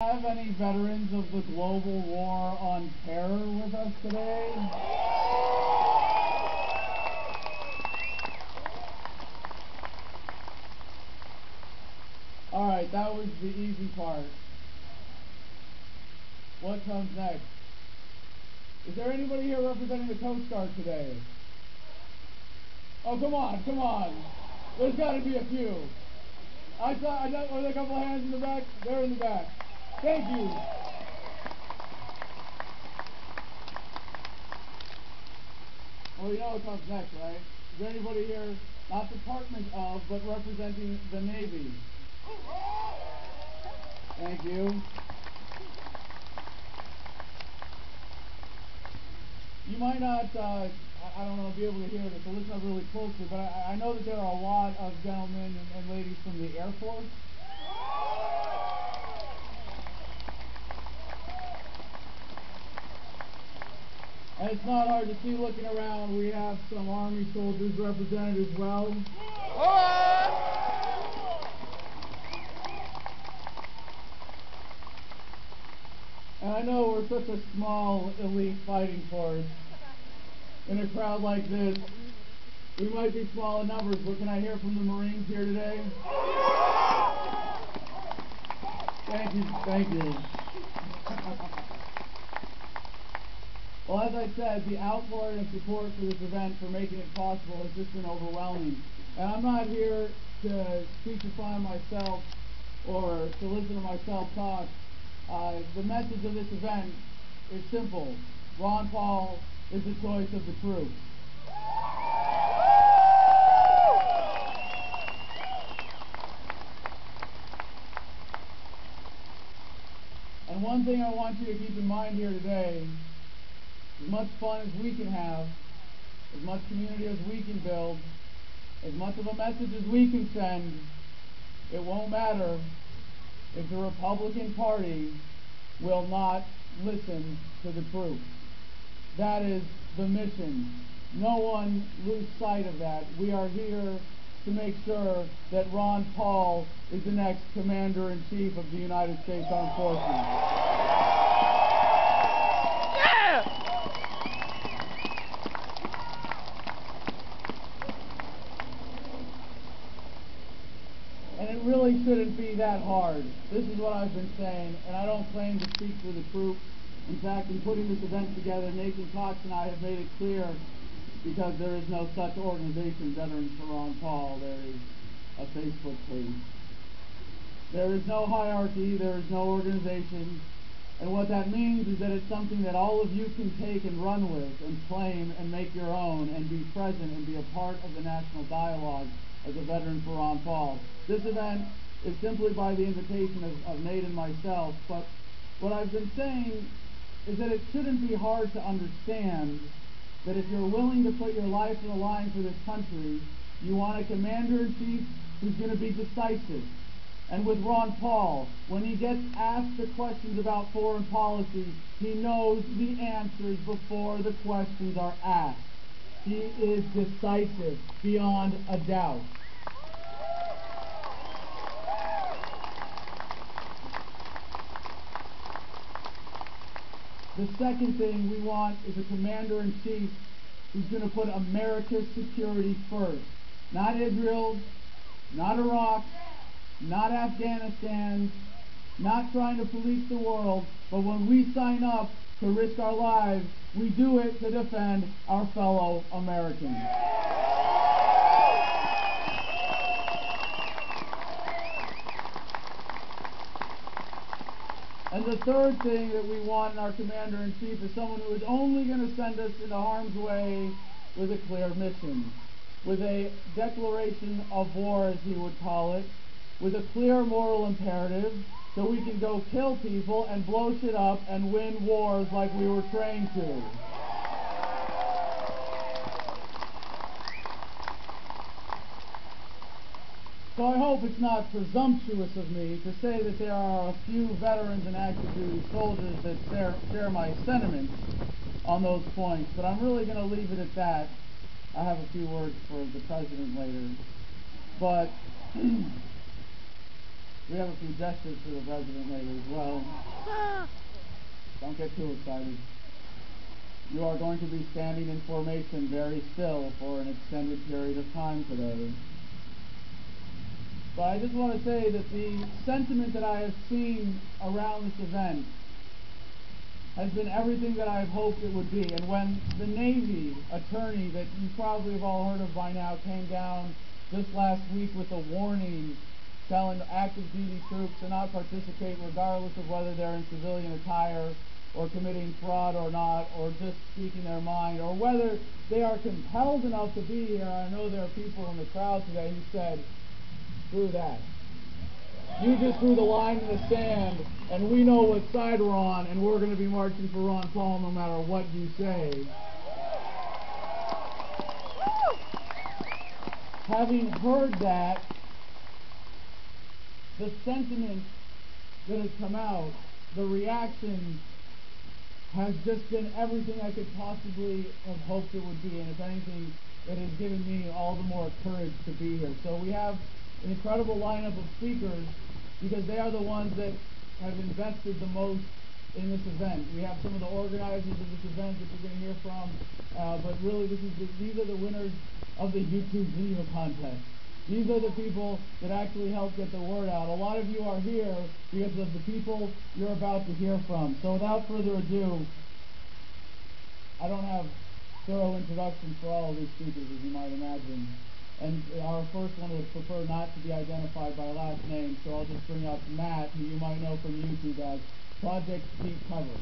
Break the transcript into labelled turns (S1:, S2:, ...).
S1: Have any veterans of the global war on terror with us today? All right, that was the easy part. What comes next? Is there anybody here representing the Coast Guard today? Oh, come on, come on. There's got to be a few. Are there a couple of hands in the back? They're in the back. Thank you. Well, you know what comes next, right? Is there anybody here, not department of, but representing the Navy? Thank you. You might not, I don't know, be able to hear this, so listen up really closely, but I know that there are a lot of gentlemen and ladies from the Air Force. And it's not hard to see looking around, we have some Army soldiers represented as well. And I know we're such a small elite fighting force. In a crowd like this, we might be small in numbers, but can I hear from the Marines here today? Thank you, thank you. Well, as I said, the outpouring of support for this event, for making it possible, has just been overwhelming. And I'm not here to speechify myself or to listen to myself talk. The message of this event is simple. Ron Paul is the choice of the troops. And one thing I want you to keep in mind here today, as much fun as we can have, as much community as we can build, as much of a message as we can send, it won't matter if the Republican Party will not listen to the troops. That is the mission. No one lose sight of that. We are here to make sure that Ron Paul is the next Commander-in-Chief of the United States Armed Forces. And it really shouldn't be that hard. This is what I've been saying, and I don't claim to speak for the troops. In fact, in putting this event together, Nathan Cox and I have made it clear, because there is no such organization, Veterans for Ron Paul, there is a Facebook page. There is no hierarchy, there is no organization, and what that means is that it's something that all of you can take and run with and claim and make your own and be present and be a part of the national dialogue as a veteran for Ron Paul. This event is simply by the invitation of Nate and myself, but what I've been saying is that it shouldn't be hard to understand that if you're willing to put your life on the line for this country, you want a commander-in-chief who's going to be decisive. And with Ron Paul, when he gets asked the questions about foreign policy, he knows the answers before the questions are asked. He is decisive, beyond a doubt. The second thing we want is a commander-in-chief who's going to put America's security first. Not Israel, not Iraq, not Afghanistan, not trying to police the world, but when we sign up to risk our lives, we do it to defend our fellow Americans. And the third thing that we want in our commander-in-chief is someone who is only going to send us into harm's way with a clear mission, with a declaration of war, as he would call it, with a clear moral imperative, so we can go kill people and blow shit up and win wars like we were trained to. So I hope it's not presumptuous of me to say that there are a few veterans and active duty soldiers that share my sentiments on those points, but I'm really going to leave it at that. I have a few words for the president later. But We have a few gestures for the president later as well. Don't get too excited. You are going to be standing in formation very still for an extended period of time today. But I just want to say that the sentiment that I have seen around this event has been everything that I have hoped it would be. And when the Navy attorney that you probably have all heard of by now came down just last week with a warning telling active duty troops to not participate regardless of whether they're in civilian attire or committing fraud or not, or just speaking their mind, or whether they are compelled enough to be here. I know there are people in the crowd today who said, screw that. You just drew the line in the sand, and we know what side we're on, and we're going to be marching for Ron Paul no matter what you say. Having heard that, the sentiment that has come out, the reaction has just been everything I could possibly have hoped it would be, and if anything, it has given me all the more courage to be here. So we have an incredible lineup of speakers because they are the ones that have invested the most in this event. We have some of the organizers of this event that you're going to hear from, but really these are the winners of the YouTube video contest. These are the people that actually help get the word out. A lot of you are here because of the people you're about to hear from. So without further ado, I don't have thorough introductions for all of these speakers, as you might imagine. And our first one would prefer not to be identified by last name, so I'll just bring up Matt, who you might know from YouTube as Project Speak Cover.